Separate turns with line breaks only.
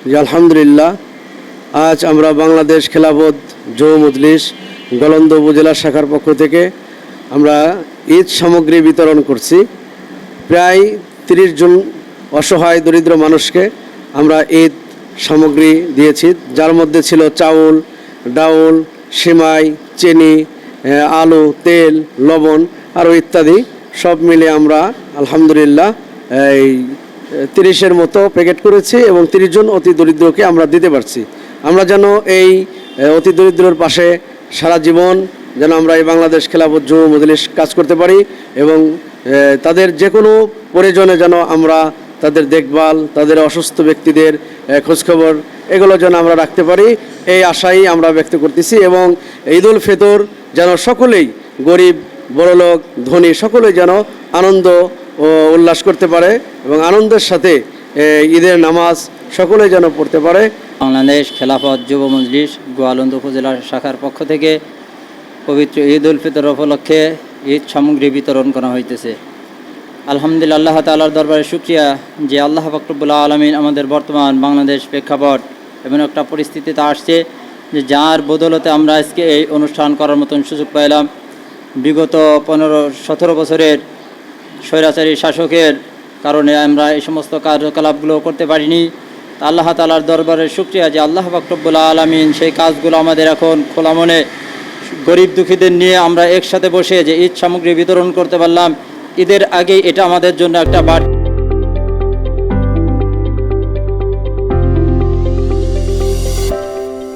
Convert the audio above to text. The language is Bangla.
জি আলহামদুলিল্লাহ। আজ আমরা বাংলাদেশ খেলাফত যুব মজলিস গলন্দ উপজেলা শাখার পক্ষ থেকে আমরা ঈদ সামগ্রী বিতরণ করছি। প্রায় 30 জন অসহায় দরিদ্র মানুষকে আমরা ঈদ সামগ্রী দিয়েছি, যার মধ্যে ছিল চাউল, ডাউল, সিমাই, চিনি, আলু, তেল, লবণ আরও ইত্যাদি। সব মিলে আমরা আলহামদুলিল্লাহ এই 30-এর মতো প্যাকেট করেছি এবং 30 জন অতি দরিদ্রকে আমরা দিতে পারছি। আমরা যেন এই অতি দরিদ্রর পাশে সারা জীবন যেন আমরা এই বাংলাদেশ খেলাফত যুব মজলিস কাজ করতে পারি এবং তাদের যে কোনো প্রয়োজনে যেন আমরা তাদের দেখভাল, তাদের অসুস্থ ব্যক্তিদের খোঁজখবর এগুলো যেন আমরা রাখতে পারি, এই আশাই আমরা ব্যক্ত করতেছি। এবং ঈদুল ফিতর যেন সকলেই, গরিব বড়লোক ধনী সকলেই যেন আনন্দ ও উল্লাস করতে পারে এবং আনন্দের সাথে ঈদের নামাজ সকলে যেন পড়তে পারে।
বাংলাদেশ খেলাফত যুব মজলিস গোয়ালন্দ উপজেলা শাখার পক্ষ থেকে পবিত্র ঈদ উল ফিতর উপলক্ষে ঈদ সামগ্রী বিতরণ করা হইতেছে। আলহামদুলিল্লাহ, আল্লাহ তাআলার দরবারে শুকরিয়া যে আল্লাহ পাক রব্বুল আলামিন আমাদের বর্তমান বাংলাদেশ প্রেক্ষাপট এমন একটা পরিস্থিতিতে আসছে যে যার বদৌলতে আমরা আজকে এই অনুষ্ঠান করার মতন সুযোগ পাইলাম। বিগত 15-17 বছরের স্বৈরাচারী শাসকের কারণে আমরা এই সমস্ত কার্যকলাপগুলো করতে পারিনি। আল্লাহ তাআলার দরবারে শুকরিয়া যে আল্লাহ পাক রব্বুল আলামিন সেই কাজগুলো আমাদের এখন খোলা মনে গরিব দুঃখীদের নিয়ে আমরা একসাথে বসে যে ঈদ সামগ্রী বিতরণ করতে পারলাম, ঈদের আগে এটা আমাদের জন্য একটা বাড়তি